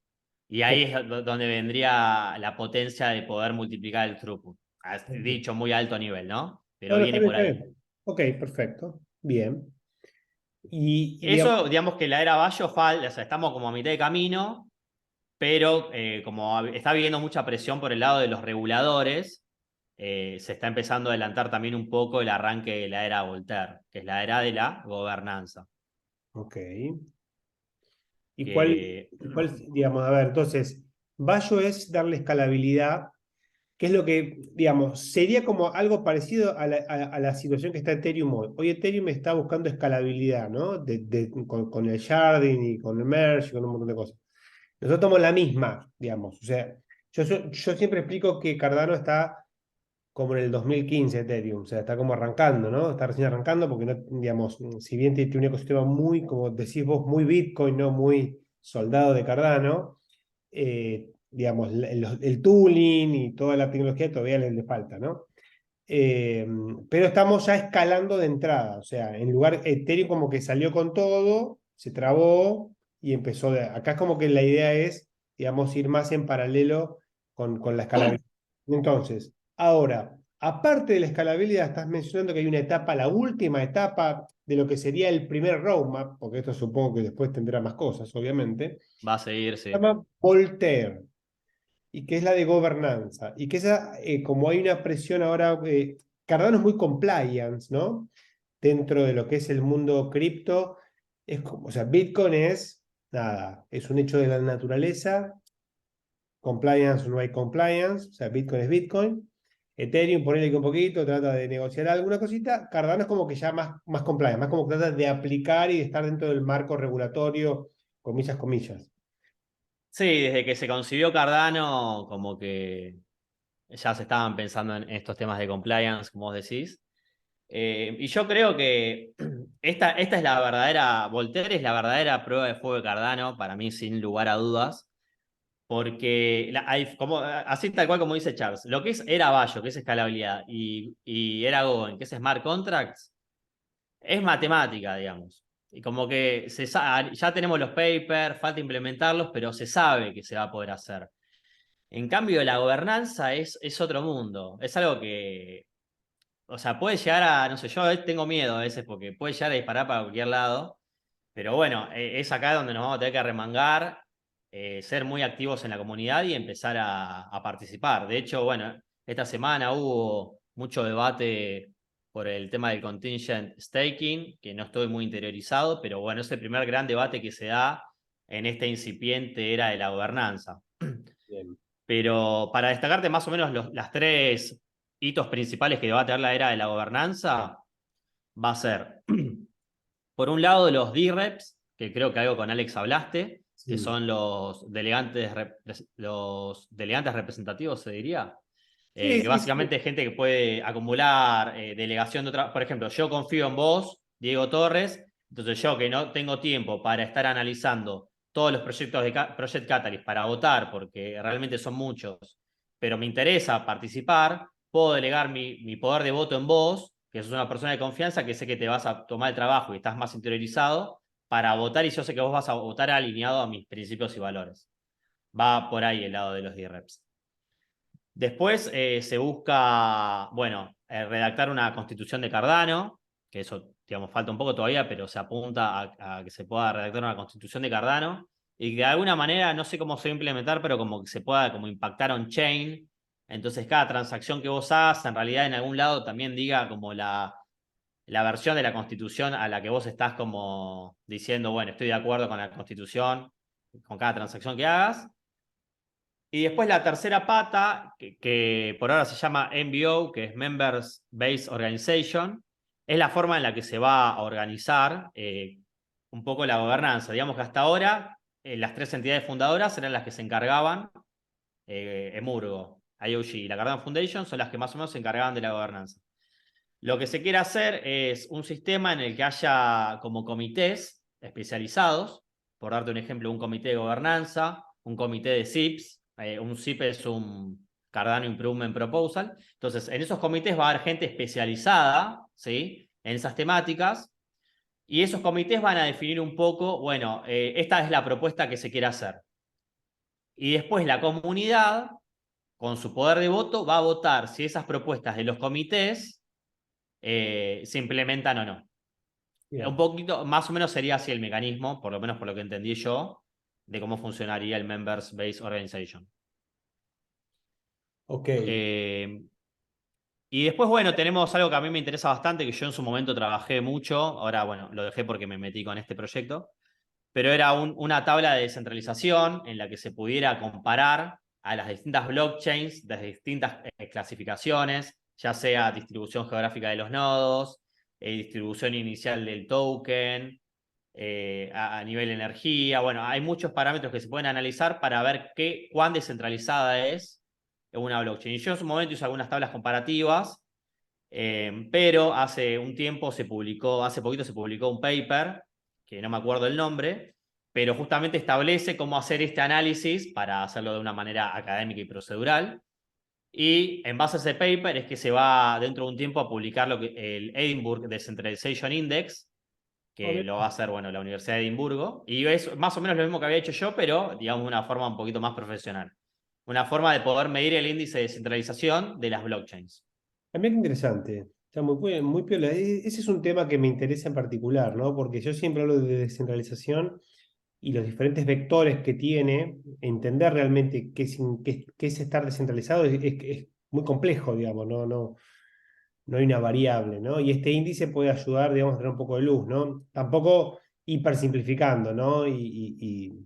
y ahí ok, es donde vendría la potencia de poder multiplicar el throughput. ok. Dicho muy alto nivel, ¿no? Pero No, no, está viene bien, por está ahí. bien. Ok, perfecto. Bien. Y digamos, Eso, digamos que la era Bayo falta, o sea, estamos como a mitad de camino, pero como está habiendo mucha presión por el lado de los reguladores, se está empezando a adelantar también un poco el arranque de la era Voltaire, que es la era de la gobernanza. ok. ¿Y Que digamos, a ver, entonces, Bayo es darle escalabilidad, que es lo que, digamos, sería como algo parecido a la situación que está Ethereum hoy. Hoy Ethereum está buscando escalabilidad, ¿no? Con el sharding y con el merge y con un montón de cosas. Nosotros tomamos la misma, digamos. O sea, yo siempre explico que Cardano está como en el 2015 Ethereum, o sea, está como arrancando, ¿no? Está recién arrancando porque, no, digamos, si bien tiene un ecosistema muy, como decís vos, muy Bitcoin, no muy soldado de Cardano, digamos, el tooling y toda la tecnología todavía le falta, ¿no? Eh, pero estamos ya escalando de entrada, o sea, en lugar, Ethereum como que salió con todo, se trabó y empezó, acá es como que la idea es, digamos, ir más en paralelo con la escalabilidad. Entonces, ahora, aparte de la escalabilidad, estás mencionando que hay una etapa, la última etapa de lo que sería el primer roadmap, porque esto supongo que después tendrá más cosas, obviamente, Va a seguir, se sí. llama Voltaire y que es la de gobernanza, y que esa, como hay una presión ahora, Cardano es muy compliance, ¿no? Dentro de lo que es el mundo cripto, es como, o sea, Bitcoin es, nada, es un hecho de la naturaleza, compliance o no hay compliance, o sea, Bitcoin es Bitcoin. Ethereum, ponele que un poquito, trata de negociar alguna cosita. Cardano es como que ya más compliance, más como que trata de aplicar y de estar dentro del marco regulatorio, comillas, comillas. Sí, desde que se concibió Cardano, como que ya se estaban pensando en estos temas de compliance, como vos decís. Y yo creo que esta es la verdadera, Voltaire es la verdadera prueba de fuego de Cardano, para mí sin lugar a dudas, porque como, así tal cual como dice Charles, lo que es era Bayo, que es escalabilidad, y era Goen, que es smart contracts, es matemática, digamos. Y como que ya tenemos los papers, falta implementarlos, pero se sabe que se va a poder hacer. En cambio, la gobernanza es otro mundo, es algo que o sea, puede llegar a, no sé, yo a veces tengo miedo a veces porque puede llegar a disparar para cualquier lado, pero bueno, es acá donde nos vamos a tener que remangar, ser muy activos en la comunidad y empezar a participar. De hecho, bueno, esta semana hubo mucho debate por el tema del contingent staking, que no estoy muy interiorizado, pero bueno, es el primer gran debate que se da en esta incipiente era de la gobernanza. Bien. Pero para destacarte más o menos las tres hitos principales que va a tener la era de la gobernanza, va a ser, por un lado, los DREPs, que creo que algo con Alex hablaste, que Sí. son los delegantes representativos, se diría, Sí, que sí, sí. básicamente es gente que puede acumular delegación de otra. Por ejemplo, yo confío en vos, Diego Torres, entonces yo que no tengo tiempo para estar analizando todos los proyectos de Project Catalyst para votar, porque realmente son muchos, pero me interesa participar, puedo delegar mi poder de voto en vos, que sos una persona de confianza, que sé que te vas a tomar el trabajo y estás más interiorizado, para votar y yo sé que vos vas a votar alineado a mis principios y valores. Va por ahí el lado de los DREPs. Después se busca, bueno, redactar una constitución de Cardano, que eso, digamos, falta un poco todavía, pero se apunta a que se pueda redactar una constitución de Cardano y que de alguna manera, no sé cómo se va a implementar, pero como que se pueda como impactar on-chain. Entonces, cada transacción que vos hagas, en realidad en algún lado también diga como la versión de la constitución a la que vos estás como diciendo, bueno, estoy de acuerdo con la constitución, con cada transacción que hagas. Y después la tercera pata, que por ahora se llama MBO, que es Members Based Organization, es la forma en la que se va a organizar un poco la gobernanza. Digamos que hasta ahora las tres entidades fundadoras eran las que se encargaban, Emurgo, IOG y la Cardano Foundation son las que más o menos se encargaban de la gobernanza. Lo que se quiere hacer es un sistema en el que haya como comités especializados, por darte un ejemplo, un comité de gobernanza, un comité de SIPs, un SIP es un Cardano Improvement Proposal, entonces en esos comités va a haber gente especializada, ¿sí? En esas temáticas, y esos comités van a definir un poco, bueno, esta es la propuesta que se quiere hacer. Y después la comunidad, con su poder de voto, va a votar si esas propuestas de los comités se implementan o no. Un Bien. poquito, más o menos sería así el mecanismo, por lo menos por lo que entendí yo, de cómo funcionaría el Members Based Organization. Ok. Eh, y después, bueno, tenemos algo que a mí me interesa bastante, que yo en su momento trabajé mucho, ahora, bueno, lo dejé porque me metí con este proyecto, pero era una tabla de descentralización en la que se pudiera comparar a las distintas blockchains de distintas clasificaciones, ya sea distribución geográfica de los nodos, distribución inicial del token, a nivel energía. Bueno, hay muchos parámetros que se pueden analizar para ver cuán descentralizada es en una blockchain. Y yo en su momento hice algunas tablas comparativas, pero hace un tiempo hace poquito se publicó un paper, que no me acuerdo el nombre, pero justamente establece cómo hacer este análisis para hacerlo de una manera académica y procedural. Y en base a ese paper es que se va dentro de un tiempo a publicar el Edinburgh Decentralization Index, Oh, que bien. lo va a hacer, bueno, la Universidad de Edimburgo. Y es más o menos lo mismo que había hecho yo, pero digamos de una forma un poquito más profesional. Una forma de poder medir el índice de descentralización de las blockchains. También qué interesante. Está muy piola. Ese es un tema que me interesa en particular, ¿no? Porque yo siempre hablo de descentralización y los diferentes vectores que tiene, entender realmente qué es estar descentralizado es muy complejo, digamos, no hay una variable, ¿no? Y este índice puede ayudar, digamos, a tener un poco de luz, ¿no? Tampoco hipersimplificando, ¿no?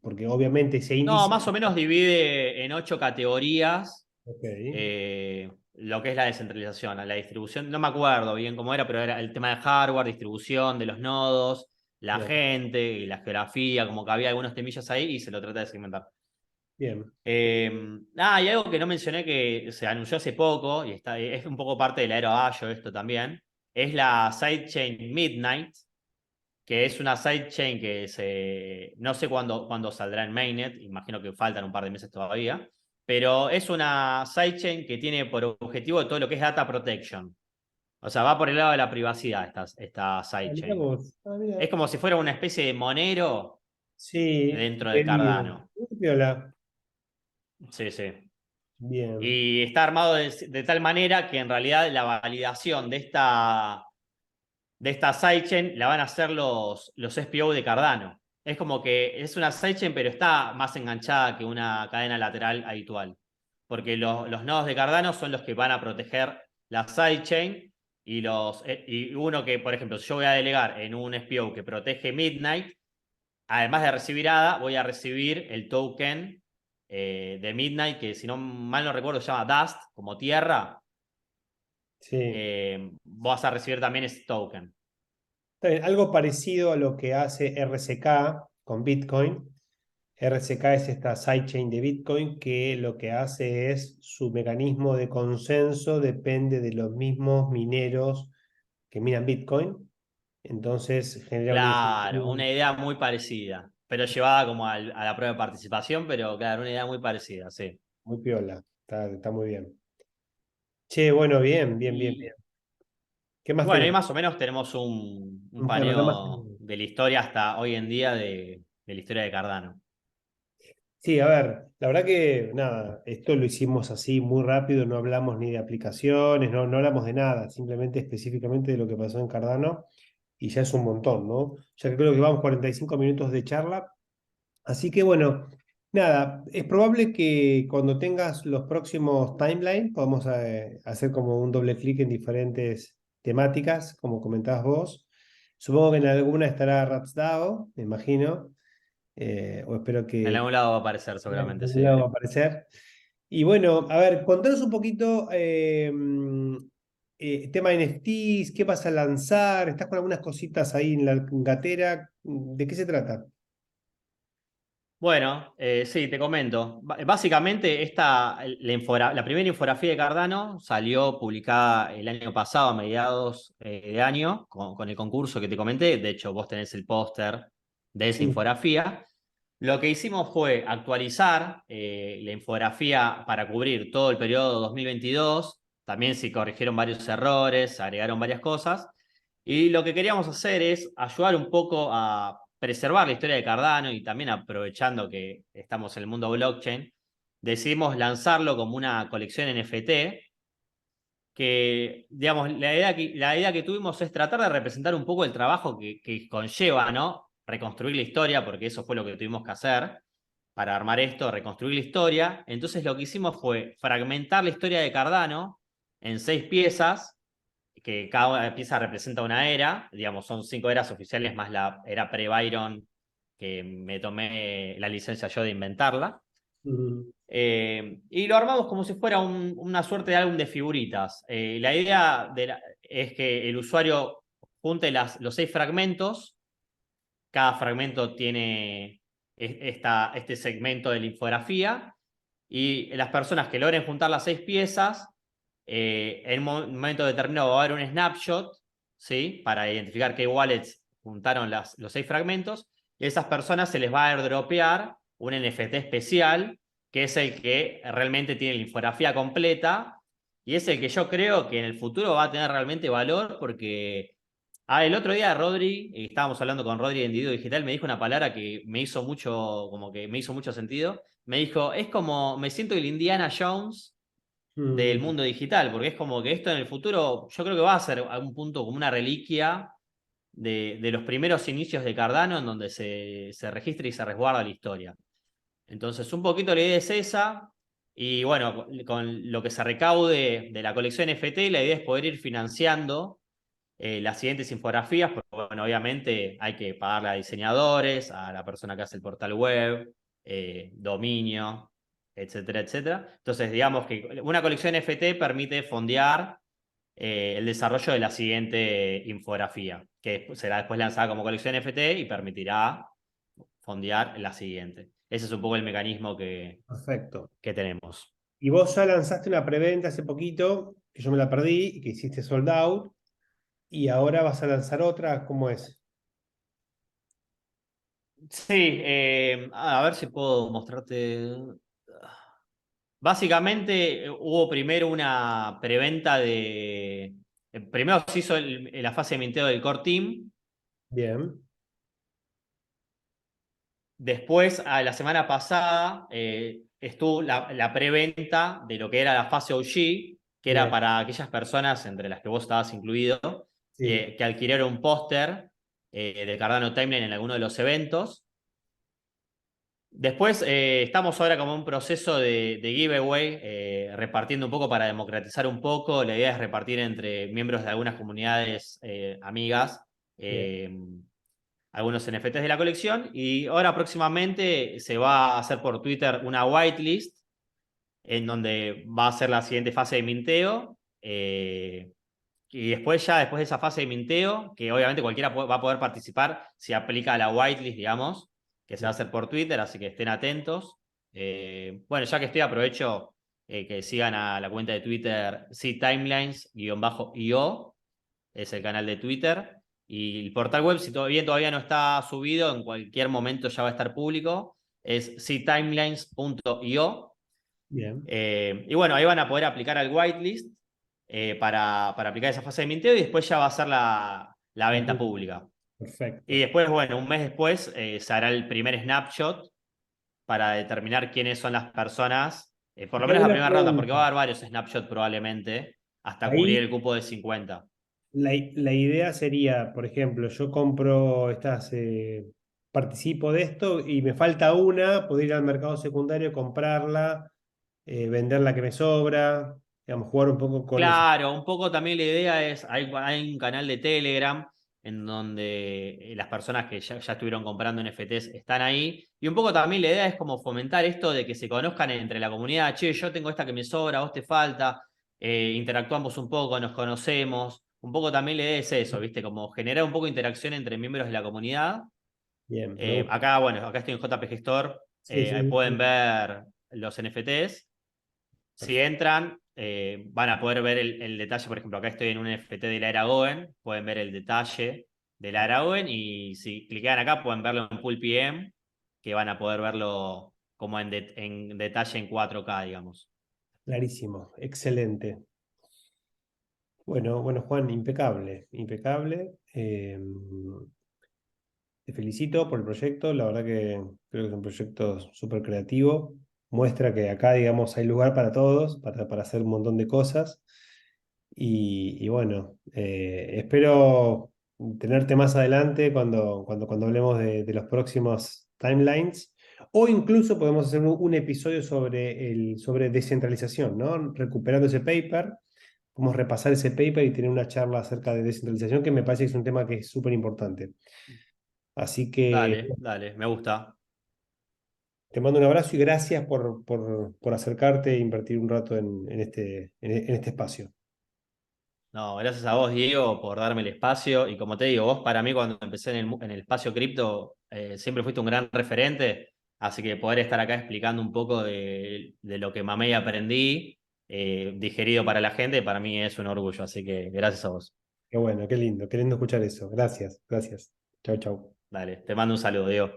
Porque obviamente ese No, índice... más o menos divide en 8 categorías Ok, lo que es la descentralización, la distribución. No me acuerdo bien cómo era, pero era el tema de hardware, distribución de los nodos, la bien, gente y la geografía, como que había algunos temillas ahí y se lo trata de segmentar. bien. Y algo que no mencioné que se anunció hace poco, y es un poco parte del Aero esto también, es la sidechain Midnight, que es una sidechain no sé cuándo saldrá en Mainnet, imagino que faltan un par de meses todavía, pero es una sidechain que tiene por objetivo todo lo que es data protection. O sea, va por el lado de la privacidad esta Ah, mirá sidechain. vos. Ah, Es mira. como si fuera una especie de Monero Sí, dentro de pedido. Cardano. Piola. Sí, sí. Bien. Y está armado de tal manera que en realidad la validación de esta sidechain la van a hacer los SPO de Cardano. Es como que es una sidechain, pero está más enganchada que una cadena lateral habitual. Porque los nodos de Cardano son los que van a proteger la sidechain y uno que, por ejemplo, si yo voy a delegar en un SPO que protege Midnight, además de recibir ADA, voy a recibir el token de Midnight, que si no mal no recuerdo se llama Dust, como tierra. Sí. Vas a recibir también ese token. Está bien, algo parecido a lo que hace RCK con Bitcoin. RCK es esta sidechain de Bitcoin que lo que hace es su mecanismo de consenso depende de los mismos mineros que minan Bitcoin. Entonces genera un Claro, incentivo una idea muy parecida, pero llevada como a la prueba de participación, pero claro, una idea muy parecida, sí. muy piola. Está muy bien. Che, bueno, bien, bien, bien, Y bien. ¿Qué más bueno, y tenés? más o menos tenemos un Un panorama. paneo de la historia hasta hoy en día de la historia de Cardano. Sí, a ver, la verdad que nada, esto lo hicimos así muy rápido, no hablamos ni de aplicaciones, no hablamos de nada, simplemente específicamente de lo que pasó en Cardano y ya es un montón, ¿no? Ya que creo que vamos 45 minutos de charla, así que bueno, nada, es probable que cuando tengas los próximos timelines podamos hacer como un doble clic en diferentes temáticas, como comentabas vos. Supongo que en alguna estará RapsDAO, me imagino, o espero En que algún lado va a aparecer en seguramente, algún sí. lado va a aparecer. Y bueno, a ver, contanos un poquito tema de NFTs, qué vas a lanzar, estás con algunas cositas ahí en la gatera, ¿de qué se trata? Bueno, sí, te comento. Básicamente, la primera infografía de Cardano salió publicada el año pasado, a mediados de año, con el concurso que te comenté. De hecho, vos tenés el póster de esa Sí. infografía. Lo que hicimos fue actualizar la infografía para cubrir todo el periodo 2022. También se corrigieron varios errores, se agregaron varias cosas. Y lo que queríamos hacer es ayudar un poco a preservar la historia de Cardano y también aprovechando que estamos en el mundo blockchain, decidimos lanzarlo como una colección NFT que, digamos, la idea que tuvimos es tratar de representar un poco el trabajo que conlleva, ¿no? Reconstruir la historia, porque eso fue lo que tuvimos que hacer para armar esto, reconstruir la historia. Entonces lo que hicimos fue fragmentar la historia de Cardano en 6 piezas, que cada pieza representa una era, digamos, son 5 eras oficiales más la era pre-Byron, que me tomé la licencia yo de inventarla. Mm, Y lo armamos como si fuera una suerte de álbum de figuritas. La idea es que el usuario junte los 6 fragmentos, cada fragmento tiene este segmento de la infografía, y las personas que logren juntar las 6 piezas, en un momento determinado va a haber un snapshot, ¿sí? Para identificar qué wallets juntaron los 6 fragmentos, y a esas personas se les va a airdropear un NFT especial, que es el que realmente tiene la infografía completa, y es el que yo creo que en el futuro va a tener realmente valor, porque el otro día Rodri, estábamos hablando con Rodri de Individuo Digital, me dijo una palabra que me hizo mucho, como que me hizo mucho sentido. Me dijo, es como, me siento el Indiana Jones del Mm, mundo digital, porque es como que esto en el futuro, yo creo que va a ser a un punto como una reliquia de los primeros inicios de Cardano, en donde se registra y se resguarda la historia. Entonces, un poquito la idea es esa. Y bueno, con lo que se recaude de la colección NFT, la idea es poder ir financiando las siguientes infografías, porque bueno, obviamente hay que pagarle a diseñadores, a la persona que hace el portal web, dominio, etcétera, etcétera. Entonces, digamos que una colección NFT permite fondear el desarrollo de la siguiente infografía, que será después lanzada como colección NFT y permitirá fondear la siguiente. Ese es un poco el mecanismo perfecto. que tenemos. Y vos ya lanzaste una preventa hace poquito, que yo me la perdí, y que hiciste sold out, y ahora vas a lanzar otra, ¿cómo es? Sí, a ver si puedo mostrarte. Básicamente hubo primero una preventa de. Primero se hizo la fase de minteo del core team. Bien, Después, a la semana pasada, estuvo la preventa de lo que era la fase OG, que era bien, para aquellas personas, entre las que vos estabas incluido, sí, que adquirieron un póster de Cardano Timeline en alguno de los eventos. Después, estamos ahora como en un proceso de giveaway, repartiendo un poco para democratizar un poco. La idea es repartir entre miembros de algunas comunidades amigas bien. eh, algunos NFTs de la colección. Y ahora próximamente se va a hacer por Twitter una whitelist en donde va a ser la siguiente fase de minteo. Y después ya, después de esa fase de minteo, que obviamente cualquiera va a poder participar si aplica a la whitelist, digamos, que se va a hacer por Twitter, así que estén atentos. Bueno, ya que estoy, aprovecho que sigan a la cuenta de Twitter ctimelines-io, es el canal de Twitter. Y el portal web, si todavía no está subido, en cualquier momento ya va a estar público, es ctimelines.io. Bien, Y bueno, ahí van a poder aplicar al whitelist para aplicar esa fase de minteo y después ya va a ser la la venta pública. pública. Y Perfecto. después, bueno, un mes después se hará el primer snapshot para determinar quiénes son las personas, por Y lo te menos hago la una primera ronda, porque va a pregunta. haber varios snapshots probablemente, hasta cubrir Ahí el cupo de 50. la idea sería, por ejemplo, yo compro estas, participo de esto y me falta una, puedo ir al mercado secundario, comprarla, vender la que me sobra, digamos, jugar un poco con eso. Claro, un poco también la idea es, hay un canal de Telegram en donde las personas que ya estuvieron comprando NFTs están ahí, y un poco también la idea es como fomentar esto de que se conozcan entre la comunidad. Che, yo tengo esta que me sobra, a vos te falta, interactuamos un poco, nos conocemos, un poco también la idea es eso, ¿viste? Como generar un poco de interacción entre miembros de la comunidad. Bien, me gusta. Acá, bueno, acá estoy en JPG Store, Sí, sí, pueden sí. ver los NFTs. Si Perfecto. entran, van a poder ver el detalle. Por ejemplo, acá estoy en un NFT de la era Goen. Pueden ver el detalle de la era Goen. Y si clican acá, pueden verlo en Full PM, que van a poder verlo como en detalle en 4K, digamos. Clarísimo, excelente. Bueno, bueno, Juan, impecable, impecable. Te felicito por el proyecto, la verdad que creo que es un proyecto súper creativo. Muestra que acá, digamos, hay lugar para todos, para hacer un montón de cosas. Y bueno, espero tenerte más adelante cuando hablemos de los próximos timelines. O incluso podemos hacer un episodio sobre descentralización, ¿no? Recuperando ese paper. Podemos repasar ese paper y tener una charla acerca de descentralización, que me parece que es un tema que es súper importante. Así que Dale, dale, me gusta. te mando un abrazo y gracias por acercarte e invertir un rato en este espacio. No, gracias a vos, Diego, por darme el espacio. Y como te digo, vos para mí cuando empecé en el espacio cripto, siempre fuiste un gran referente. Así que poder estar acá explicando un poco de lo que mamé y aprendí, digerido para la gente, para mí es un orgullo. Así que gracias a vos. Qué bueno, qué lindo escuchar eso. Gracias, gracias. Chau, chau. Dale, te mando un saludo, Diego.